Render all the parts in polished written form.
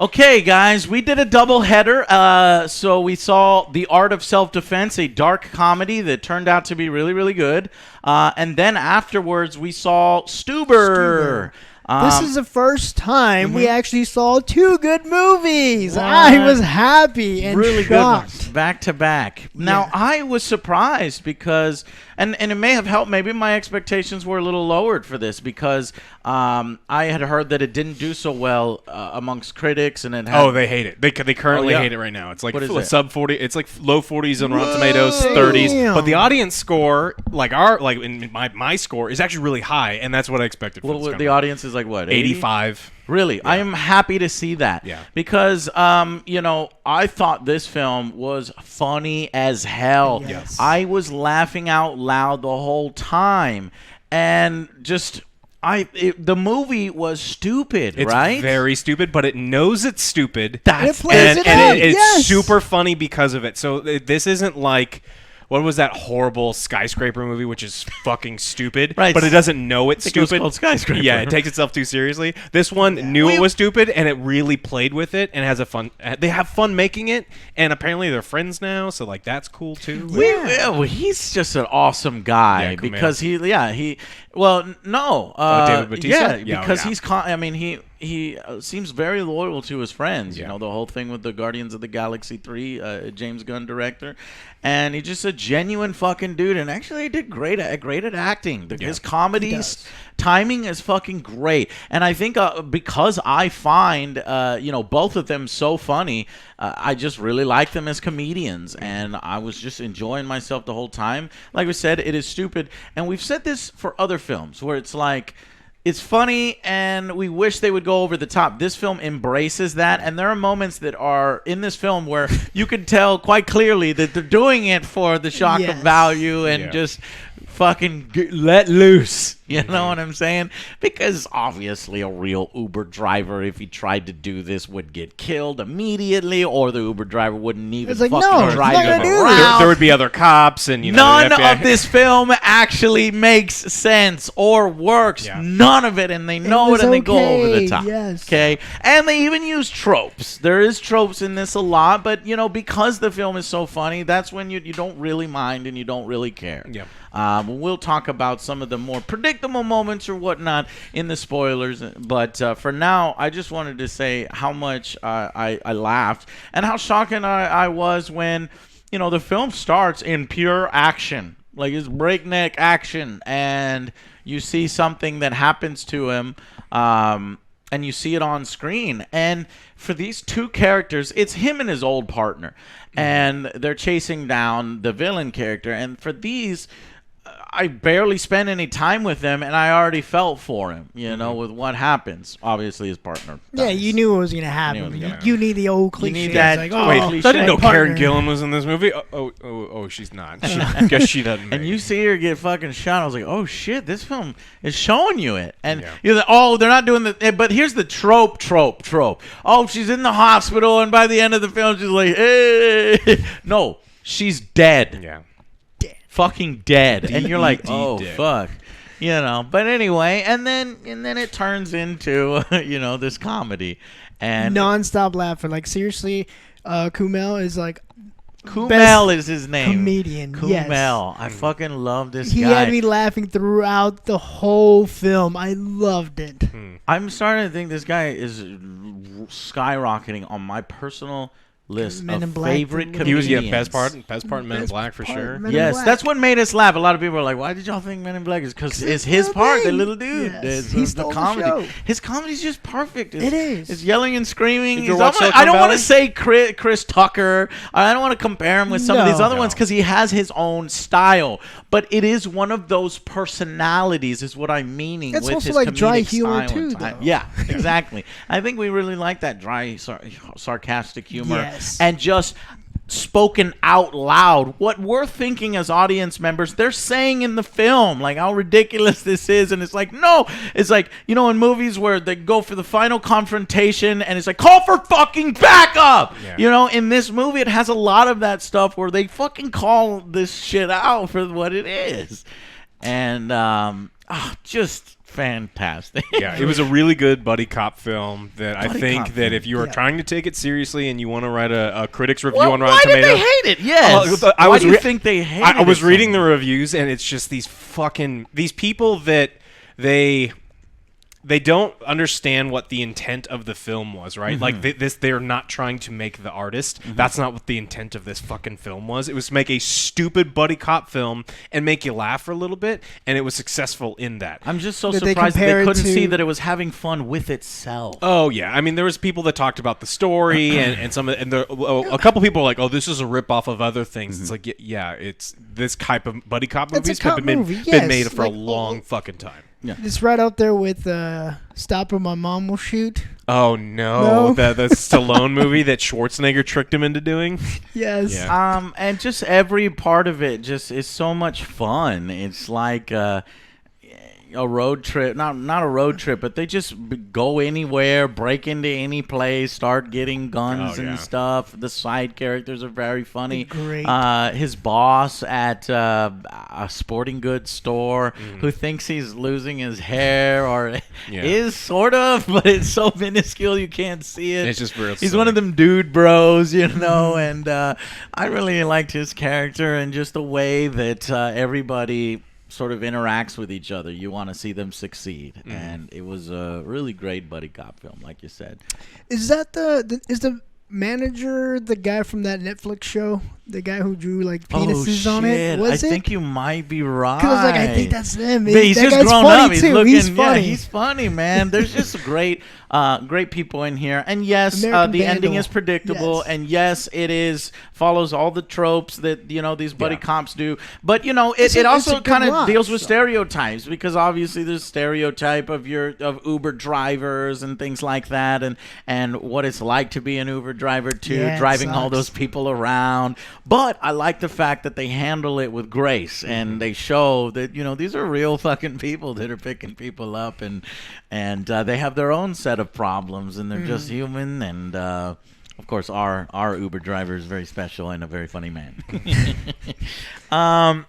Okay, guys, we did a double header. So we saw The Art of Self-Defense, a dark comedy that turned out to be really, really good. And then afterwards, we saw Stuber. This is the first time we actually saw 2 good movies. I was happy and really shocked. Good ones, back to back. Now, I was surprised because, and it may have helped, maybe my expectations were a little lowered for this because I had heard that it didn't do so well amongst critics. And it had, they hate it. They currently hate it right now. It's like sub 40. It's like low 40s on Rotten Tomatoes, 30s. But the audience score, in my score, is actually really high, and that's what I expected. The audience is like what? 85. Really? Yeah. I am happy to see that. Yeah. Because, I thought this film was funny as hell. Yes. I was laughing out loud the whole time. And just... the movie was stupid, right? It's very stupid, but it knows it's stupid. It's super funny because of it. So this isn't like... What was that horrible skyscraper movie, which is fucking stupid, right? But it doesn't know it's stupid. It was called Skyscraper. Yeah, it takes itself too seriously. This one knew it was stupid, and it really played with it, and has a fun. They have fun making it, and apparently they're friends now, so like that's cool too. Well, he's just an awesome guy because David Bautista. Because he's. He seems very loyal to his friends. You know, the whole thing with the Guardians of the Galaxy 3, James Gunn director. And he's just a genuine fucking dude. And actually, he did great at acting. His comedies, timing is fucking great. And I think because I find, both of them so funny, I just really like them as comedians. And I was just enjoying myself the whole time. Like we said, it is stupid. And we've said this for other films where it's like, it's funny, and we wish they would go over the top. This film embraces that, and there are moments that are in this film where you can tell quite clearly that they're doing it for the shock of value and just fucking let loose. You know what I'm saying? Because obviously a real Uber driver, if he tried to do this, would get killed immediately, or the Uber driver wouldn't even drive him around. There would be other cops, and none of this film actually makes sense or works. Yeah. None of it, and they know it, and they go over the top. Yes. Okay, and they even use tropes. There is tropes in this a lot, but because the film is so funny, that's when you don't really mind and you don't really care. Yeah. We'll talk about some of the more predictable moments or whatnot in the spoilers, but for now, I just wanted to say how much I laughed and how shocking I was when, the film starts in pure action, like it's breakneck action, and you see something that happens to him, and you see it on screen. And for these 2 characters, it's him and his old partner, and they're chasing down the villain character, and for these... I barely spent any time with him, and I already felt for him, with what happens. Obviously, his partner dies. Yeah, you knew it was going to happen. You need the old cliche. You need that cliche. I didn't know Karen Gillan was in this movie. Oh, she's not. I guess she doesn't. And you see her get fucking shot. I was like, oh, shit, this film is showing you it. And you're like, oh, they're not doing the... But here's the trope. Oh, she's in the hospital, and by the end of the film, she's like, hey. No, she's dead. Yeah. Fucking dead. And you're like, oh, fuck. But anyway, and then it turns into, this comedy. And non-stop laughing. Like, seriously, Kumail is like... Kumail is his name. Comedian, Kumail. I fucking love this guy. He had me laughing throughout the whole film. I loved it. I'm starting to think this guy is skyrocketing on my personal list of favorite comedians. He was best part in Men in Black for sure. Yes, that's what made us laugh. A lot of people are like, "Why did y'all think Men in Black is?" Because it's his part, the little dude. Yes. He stole the comedy. The show. His comedy's just perfect. It is. It's yelling and screaming. I don't want to say Chris Tucker. I don't want to compare him with some of these other ones because he has his own style. But it is one of those personalities, is what I'm meaning. It's with also his like dry humor too, though. Yeah, exactly. I think we really like that dry, sarcastic humor. Yes. And just spoken out loud what we're thinking as audience members, they're saying in the film, like how ridiculous this is. And it's like, no, it's like, in movies where they go for the final confrontation and it's like, call for fucking backup. In this movie, it has a lot of that stuff where they fucking call this shit out for what it is. And just fantastic. Yeah, it was a really good buddy cop film that I think that if you are trying to take it seriously and you want to write a critic's review on Rotten Tomatoes. Why did they hate it? Yes. Why do you think they hated it? I was reading the reviews, and it's just these people that they don't understand what the intent of the film was, right? Like they're not trying to make the artist. That's not what the intent of this fucking film was. It was to make a stupid buddy cop film and make you laugh for a little bit, and it was successful in that. I'm just so surprised that they couldn't see that it was having fun with itself. Oh yeah, I mean there was people that talked about the story and a couple people were like, oh, this is a ripoff of other things. It's like yeah, it's this type of buddy cop movies have been made for a long fucking time. Yeah. It's right out there with Stop or My Mom Will Shoot. Oh, no. The Stallone movie that Schwarzenegger tricked him into doing? Yes. Yeah. And just every part of it just is so much fun. It's like a road trip. Not a road trip, but they just go anywhere, break into any place, start getting guns and stuff. The side characters are very funny. Great. His boss at a sporting goods store who thinks he's losing his hair or is sort of, but it's so minuscule you can't see it. It's just real He's silly. one of them dude bros, and I really liked his character and just the way that everybody sort of interacts with each other. You want to see them succeed, and it was a really great buddy cop film, like you said. Is that is the manager the guy from that Netflix show? The guy who drew like penises on it? I think you might be right. Because I was like, I think that's him. But he's that just guy's grown funny up. He's too. looking. He's funny. Yeah, he's funny, man. There's just great people in here. And yes, the ending is predictable. And yes, it follows all the tropes that these buddy cops do. But it also kind of deals with stereotypes, because obviously there's stereotype of Uber drivers and things like that, and what it's like to be an Uber driver too, driving all those people around. But I like the fact that they handle it with grace, and they show that these are real fucking people that are picking people up, and they have their own set of problems, and they're just human. And of course, our Uber driver is very special and a very funny man.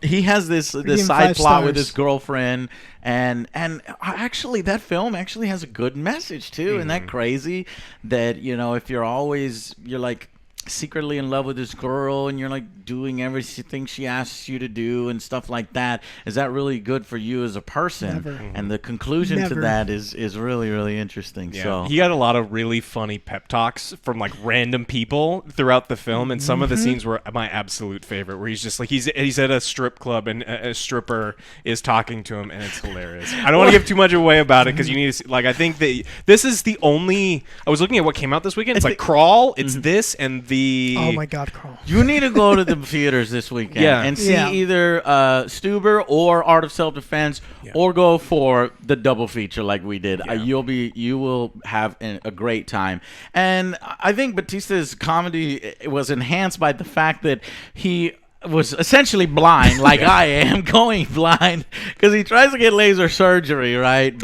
He has this side plot with his girlfriend, and actually that film actually has a good message too. Isn't that crazy? That if you're like secretly in love with this girl and you're like doing everything she asks you to do and stuff like that, is that really good for you as a person? Never. And the conclusion to that is really, really interesting. So he got a lot of really funny pep talks from like random people throughout the film, and some of the scenes were my absolute favorite, where he's just like he's at a strip club and a stripper is talking to him, and it's hilarious. I don't want to give too much away about it, because you need to see, like, I think that this is the only, I was looking at what came out this weekend. It's like Crawl, it's this, and oh my God, Carl! You need to go to the theaters this weekend and see either Stuber or Art of Self-Defense, or go for the double feature like we did. You will have a great time. And I think Batista's comedy was enhanced by the fact that he was essentially blind, like I am, going blind, because he tries to get laser surgery, right?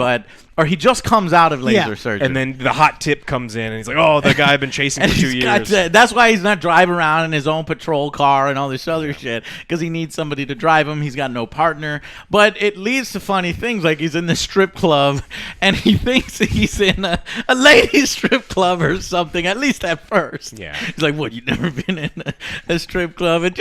Or he just comes out of laser surgery. And then the hot tip comes in, and he's like, oh, the guy I've been chasing for 2 years. That's why he's not driving around in his own patrol car and all this other shit, because he needs somebody to drive him. He's got no partner. But it leads to funny things, like he's in the strip club, and he thinks he's in a ladies' strip club or something, at least at first. Yeah. He's like, what, you've never been in a strip club? And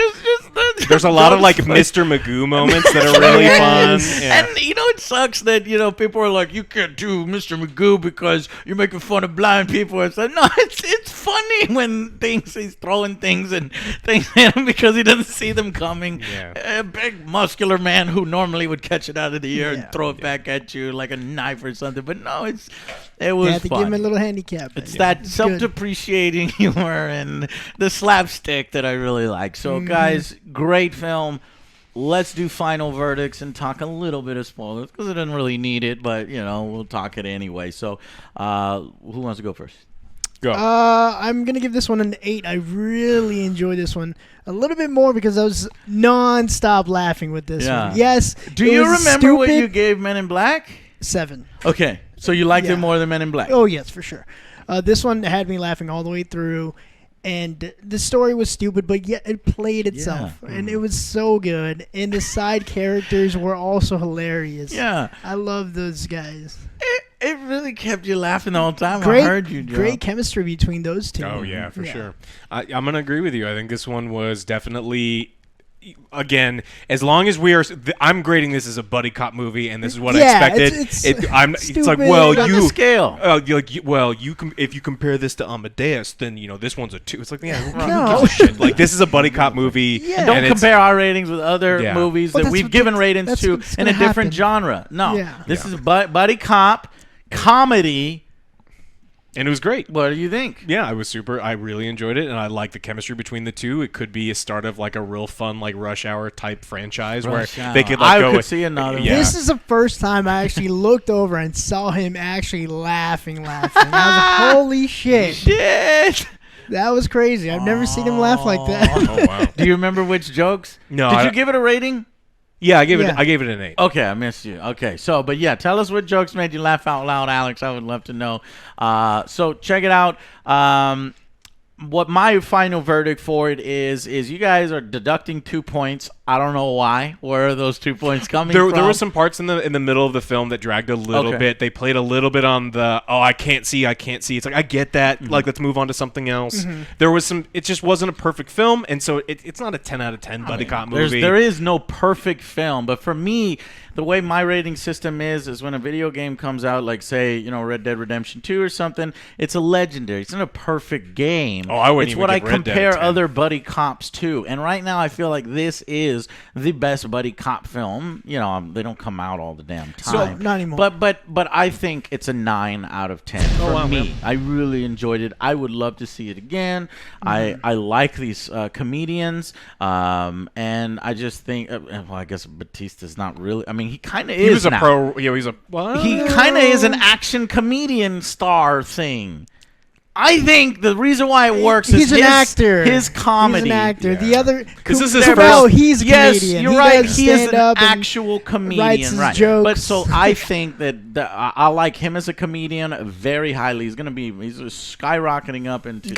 there's a lot of like Mr. Magoo moments that are really fun. Yeah. And it sucks that people are like, you can't do Mr. Magoo because you're making fun of blind people. It's like, no, it's funny when he's throwing things at him because he doesn't see them coming. A big muscular man who normally would catch it out of the air and throw it back at you like a knife or something. But no, it was you have to fun. give him a little handicap. It's that self-depreciating humor and the slapstick that I really like. So guys, great film. Let's do final verdicts and talk a little bit of spoilers, because it doesn't really need it, but we'll talk it anyway. So who wants to go first? Go. I'm gonna give this one an 8. I really enjoyed this one a little bit more because I was non-stop laughing with this one. Yes. Do you remember what you gave Men in Black? 7. Okay, so you liked it more than Men in Black? Oh yes, for sure. This one had me laughing all the way through. And the story was stupid, but yet it played itself. Yeah. And it was so good. And the side characters were also hilarious. Yeah. I love those guys. It really kept you laughing the whole time. Great, I heard you, Joe. great chemistry between those two. Oh, yeah, for sure. I'm going to agree with you. I think this one was definitely... Again, as long as we are, I'm grading this as a buddy cop movie, and this is what I expected. It's like, well, the scale. If you compare this to Amadeus, then this one's a 2. It's like, yeah, No. shit. Like this is a buddy cop movie. Yeah. And don't and compare our ratings with other movies Well, that we've given ratings to what's in a gonna different happen. genre. No, Yeah. this is a buddy cop comedy. And it was great. What do you think? Yeah, I really enjoyed it, and I like the chemistry between the two. It could be a start of like a real fun like Rush Hour type franchise where they could like go. I could see another. Yeah. This is the first time I actually looked over and saw him actually laughing. I was like, holy shit. Shit. That was crazy. I've never seen him laugh like that. Oh wow. Do you remember which jokes? No, Did I- you give it a rating? Yeah, I gave Yeah. it an 8. Okay, I missed you. Okay, so, but yeah, tell us what jokes made you laugh out loud, Alex. I would love to know. So check it out. What my final verdict for it is you guys are deducting 2 points. I don't know why. Where are those 2 points coming from? There were some parts in the middle of the film that dragged a little bit. They played a little bit on the I can't see. It's like I get that. Like let's move on to something else. There was some. It just wasn't a perfect film, and so it's not a 10 out of 10 buddy cop movie. There is no perfect film, but for me, the way my rating system is when a video game comes out, like say Red Dead Redemption 2 or something, it's a legendary. It's not a perfect game. Oh, I wouldn't It's even what I give Red Dead a compare 10. other buddy cops to, and right now I feel like this is the best buddy cop film. They don't come out all the damn time. not anymore. But I think it's a 9 out of 10 for me. Man. I really enjoyed it. I would love to see it again. I like these comedians, and I just think. I guess Batista's not really. I mean, he kind of is. He was a now. pro. Yeah, he's a. What? He kind of is an action comedian star thing. I think the reason why it works He's is an actor. his comedy. He's an actor. Yeah. The other, This is his Cooper, first- he's a Yes, comedian. you're He right. does He is an stand-up and actual comedian, writes his right? jokes. But so I think that I like him as a comedian very highly. He's skyrocketing up into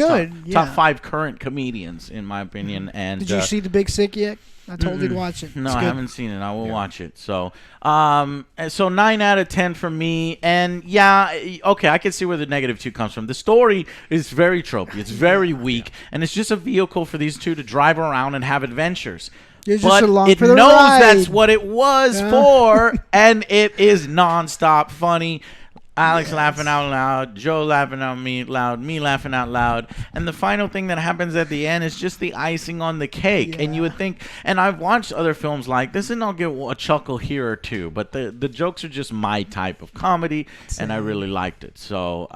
top 5 current comedians in my opinion. And did you see The Big Sick yet? I told you to watch it. No, It's I good. haven't seen it. I will watch it. So, so 9 out of 10 for me. And yeah, okay, I can see where the -2 comes from. The story is very tropey. It's very weak, and it's just a vehicle for these two to drive around and have adventures. You're just But along it for the knows ride. that's what it was for, and it is nonstop funny. Alex laughing out loud, Joe laughing out loud, me laughing out loud. And the final thing that happens at the end is just the icing on the cake. And you would think, and I've watched other films like this, and I'll get a chuckle here or two, but the jokes are just my type of comedy, and I really liked it. So,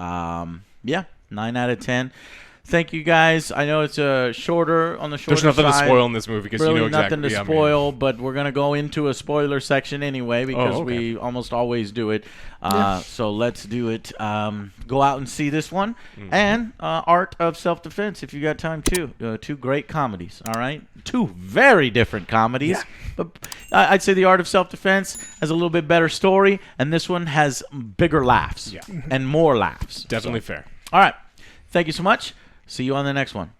yeah, 9 out of 10. Thank you guys. I know it's shorter on the shorter There's nothing side. to spoil in this movie because Really you know exactly. nothing to spoil, but we're going to go into a spoiler section anyway because we almost always do it. So let's do it. Go out and see this one. And Art of Self-Defense if you got time too. 2 great comedies, all right? 2 very different comedies. Yeah. But I'd say The Art of Self-Defense has a little bit better story, and this one has bigger laughs and more laughs. Definitely fair. All right. Thank you so much. See you on the next one.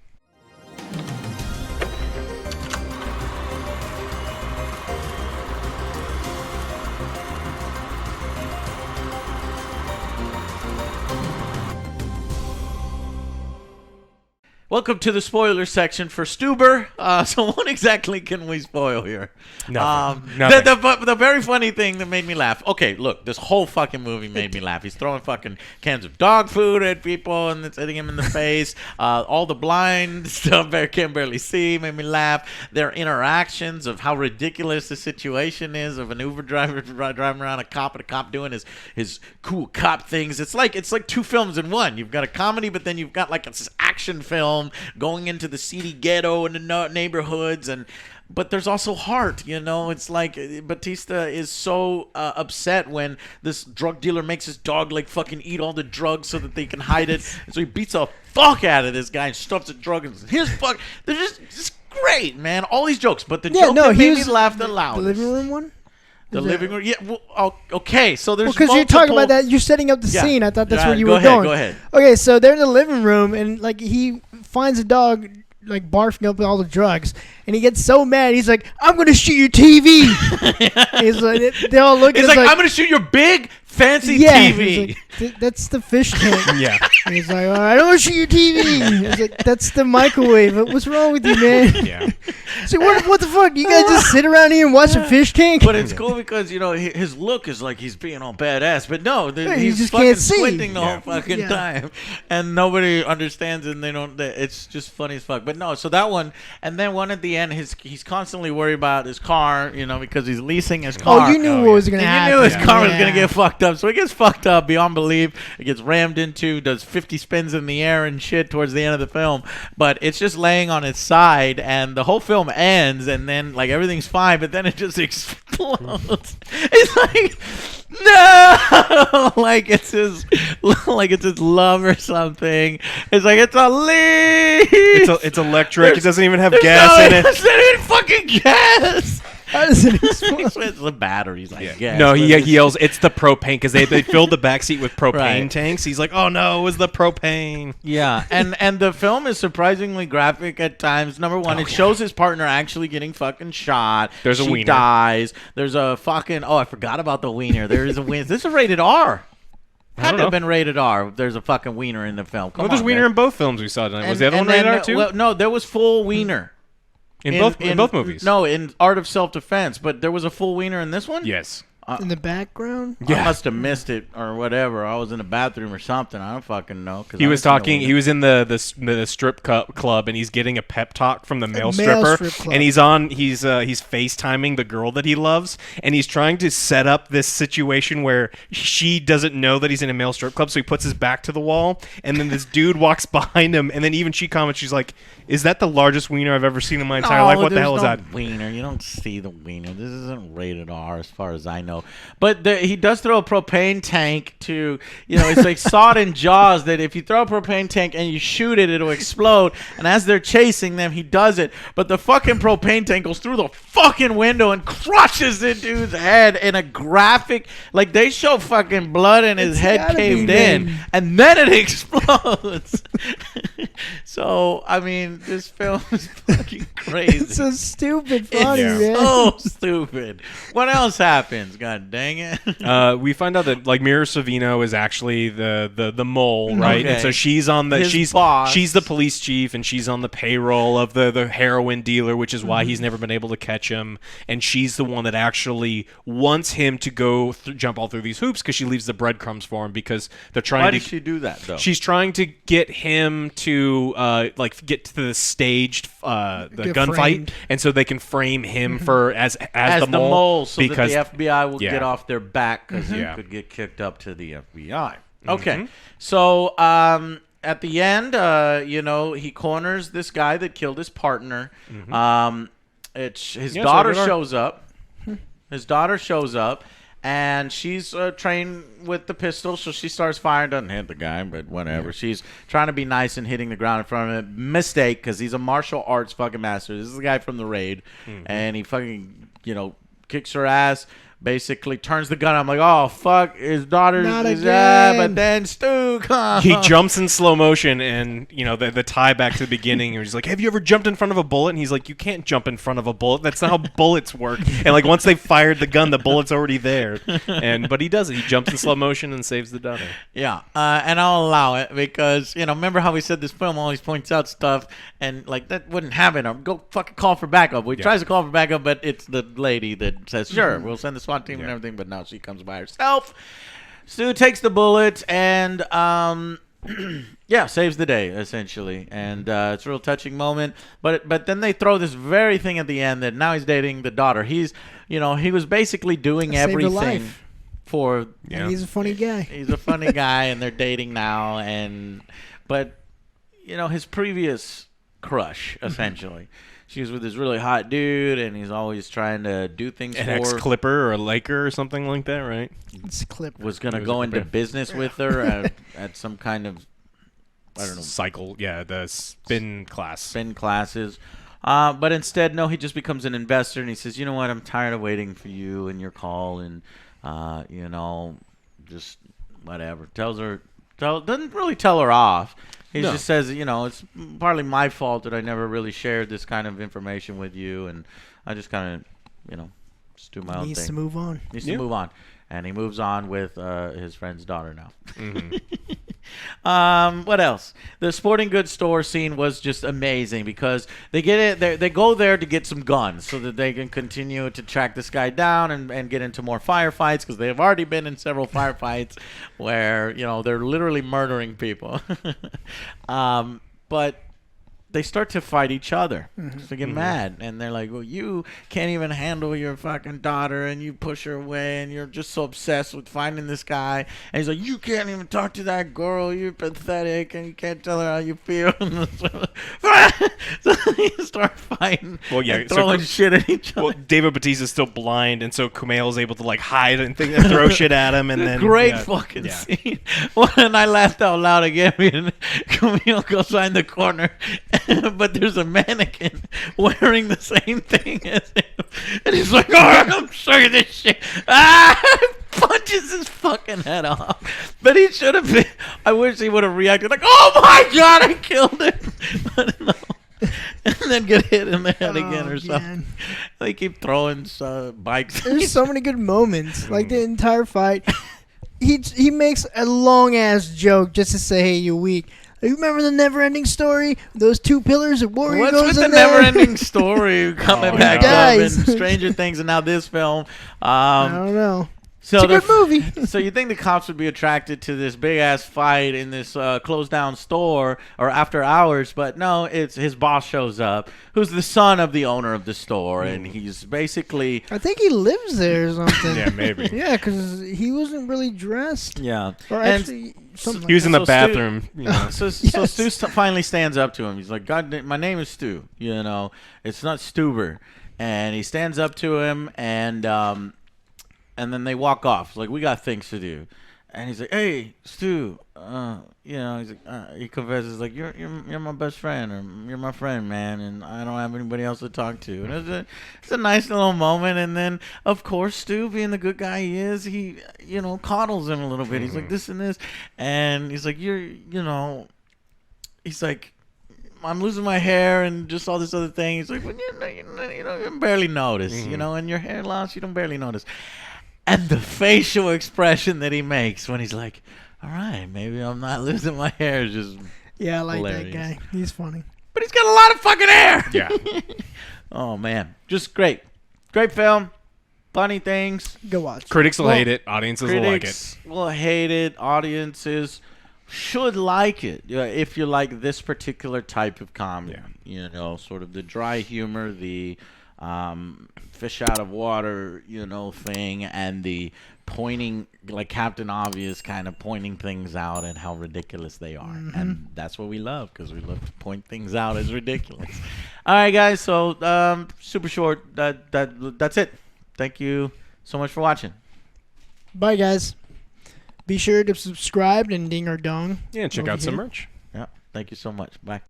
Welcome to the spoiler section for Stuber. So what exactly can we spoil here? Nothing. The very funny thing that made me laugh. Okay, look, this whole fucking movie made me laugh. He's throwing fucking cans of dog food at people and it's hitting him in the face. All the blind stuff I can barely see made me laugh. Their interactions of how ridiculous the situation is of an Uber driver driving around a cop doing his cool cop things. It's like 2 films in one. You've got a comedy, but then you've got like this action film going into the seedy ghetto and the neighborhoods, but there's also heart, It's like Batista is so upset when this drug dealer makes his dog like fucking eat all the drugs so that they can hide it. So he beats the fuck out of this guy and stuffs the drug in his fuck. They're just great, man. All these jokes, but the joke that made me laugh the loudest. The living room one? The living room, yeah. Well, okay, so there's because you're talking about that, you're setting up the scene. I thought that's where you were going. Go ahead. Okay, so they're in the living room, and like he finds a dog like barfing up all the drugs, and he gets so mad. He's like, "I'm gonna shoot your TV." He's like, they all look at him like, "I'm gonna shoot your big fancy TV." Like, that's the fish tank. Yeah. And he's like, "All right, I don't want to shoot your TV." He's like, "That's the microwave. What's wrong with you, man?" Yeah. So what the fuck? You guys just sit around here and watch a fish tank? But it's cool because his look is like he's being all badass, but no, he's just fucking can't see. squinting the whole fucking time, and nobody understands it. And they don't. It's just funny as fuck. But no, so that one, and then one at the end, he's constantly worried about his car, because he's leasing his car. Oh, you knew what was gonna happen. You knew his car was gonna get fucked up, so he gets fucked up beyond belief. It gets rammed into, does 50 spins in the air and shit towards the end of the film, but it's just laying on its side, and the whole film ends, and then like everything's fine, but then it just explodes. It's like, no, like it's his love or something. It's like, it's a leak. It's electric. It doesn't even have gas in it. It's not even fucking gas. How does it explode? It's the batteries, I guess. No, he yells, "It's the propane," because they filled the backseat with propane Right. tanks. He's like, "Oh no, it was the propane." Yeah, and the film is surprisingly graphic at times. Number one, it shows his partner actually getting fucking shot. There's a she wiener. dies. There's a fucking, I forgot about the wiener. There is a wiener. This is rated R. Had to have been rated R. There's a fucking wiener in the film. Come Well, there's on, wiener man. in both films we saw tonight. Was the other And one rated then, R too? Well, no, there was full wiener. in both movies. No, in Art of Self-Defense, but there was a full wiener in this one? Yes. In the background? I must have missed it or whatever. I was in the bathroom or something. I don't fucking know. He was talking. He was in the strip club, and he's getting a pep talk from the male stripper. strip club. And he's FaceTiming the girl that he loves, and he's trying to set up this situation where she doesn't know that he's in a male strip club. So he puts his back to the wall, and then this dude walks behind him, and then even she comments, she's like, "Is that the largest wiener I've ever seen in my entire life? What the hell is that?" Wiener. You don't see the wiener. This isn't rated R as far as I know. But he does throw a propane tank to, it's like Saw it in Jaws that if you throw a propane tank and you shoot it, it'll explode. And as they're chasing them, he does it. But the fucking propane tank goes through the fucking window and crushes the dude's head in a graphic. Like, they show fucking blood and his head caved in. And then it explodes. So, I mean, this film is fucking crazy. It's so stupid funny, It's man. so stupid. What else happens? God dang it. We find out that like Mira Sorvino is actually the mole, right? Okay. And so she's on the His boss. she's the police chief, and she's on the payroll of the heroin dealer, which is why he's never been able to catch him. And she's the one that actually wants him to go jump all through these hoops because she leaves the breadcrumbs for him because they're trying Why to. did she do that, though? She's trying to get him to get to the staged the Get gunfight, framed. and so they can frame him for as As the mole, so because that the FBI will Yeah. get off their back because Yeah. he could get kicked up to the FBI. Okay, so at the end, he corners this guy that killed his partner. His daughter shows up. His daughter shows up, and she's trained with the pistol, so she starts firing. Doesn't hit the guy, but whatever. Yeah. She's trying to be nice and hitting the ground in front of him. Mistake, because he's a martial arts fucking master. This is the guy from the raid, and he fucking, kicks her ass. Basically turns the gun. I'm like, oh fuck, his daughter's Not his again. but then Stu comes. He jumps in slow motion, and the tie back to the beginning. He's like, "Have you ever jumped in front of a bullet?" And he's like, "You can't jump in front of a bullet. That's not how bullets work." And like once they fired the gun, the bullet's already there. But he does it. He jumps in slow motion and saves the daughter. Yeah, and I'll allow it because remember how we said this film always points out stuff, and like that wouldn't happen. Or go fucking call for backup. He tries to call for backup, but it's the lady that says, "Sure, we'll send the SWAT team and everything." But now she comes by herself. Stu takes the bullet and saves the day essentially, and it's a real touching moment. But then they throw this very thing at the end that now he's dating the daughter. He's he was basically doing Saved her everything life. for. And he's a funny guy. He's a funny guy, and they're dating now. But his previous crush essentially. She was with this really hot dude, and he's always trying to do things An for her. ex-Clipper or a Laker or something like that, right? It's a clip. Was going to go into business with her at some kind of, I don't know, Cycle, the spin class. spin classes. But instead, no, he just becomes an investor, and he says, "You know what? I'm tired of waiting for you and your call, and just whatever." Doesn't really tell her off. He just says, it's partly my fault that I never really shared this kind of information with you, and I just kind of, just do my own thing. Needs to move on. Needs to move on. And he moves on with his friend's daughter now. What else? The sporting goods store scene was just amazing because they get it. They go there to get some guns so that they can continue to track this guy down and get into more firefights because they have already been in several firefights where they're literally murdering people. But they start to fight each other. So they get mad, and they're like, well, you can't even handle your fucking daughter, and you push her away, and you're just so obsessed with finding this guy. And he's like, you can't even talk to that girl. You're pathetic, and you can't tell her how you feel. So they start fighting and throwing shit at each other. Well, David Bautista's still blind, and so Kumail's able to, hide and throw shit at him. And then great fucking scene. Well, and I laughed out loud again. Kumail goes behind the corner, but there's a mannequin wearing the same thing as him. And he's like, I'm sick of this shit. Punches his fucking head off. But he should have been. I wish he would have reacted like, oh my God, I killed him. But no. And then get hit in the head again or something. They keep throwing bikes. There's so many good moments. Like the entire fight. He makes a long-ass joke just to say, hey, you're weak. You remember the never-ending story? Those two pillars of warrior What's goes with in the there? never-ending story coming back up in Stranger Things and now this film? I don't know. So it's a good movie. So you think the cops would be attracted to this big-ass fight in this closed-down store or after hours, but no, it's his boss shows up, who's the son of the owner of the store, and he's basically... I think he lives there or something. Yeah, maybe. Yeah, because he wasn't really dressed. Yeah. Or actually, something he was in the So bathroom. So Stu finally stands up to him. He's like, God, my name is Stu. It's not Stuber. And he stands up to him, and then they walk off. Like, we got things to do. And he's like, hey, Stu. He's like, he confesses, like, you're my best friend, or you're my friend, man, and I don't have anybody else to talk to. And it's a nice little moment. And then, of course, Stu, being the good guy he is, he, coddles him a little bit. He's like, this and this. And he's like, he's like, I'm losing my hair and just all this other thing. He's like, well, you barely notice, and your hair loss, you don't barely notice. And the facial expression that he makes when he's like, all right, maybe I'm not losing my hair is just I like hilarious. that guy. He's funny. But he's got a lot of fucking hair. Yeah. Oh, man. Just great. Great film. Funny things. Go watch. Critics will hate it. Audiences will like it. Critics will hate it. Audiences should like it. If you like this particular type of comedy. Sort of the dry humor, the... fish out of water, thing, and the pointing, like Captain Obvious, kind of pointing things out and how ridiculous they are. And that's what we love, because we love to point things out as ridiculous. All right, guys, so super short. That's it. Thank you so much for watching. Bye, guys. Be sure to subscribe and ding our dong. Yeah, check out some merch. Yeah, thank you so much. Bye.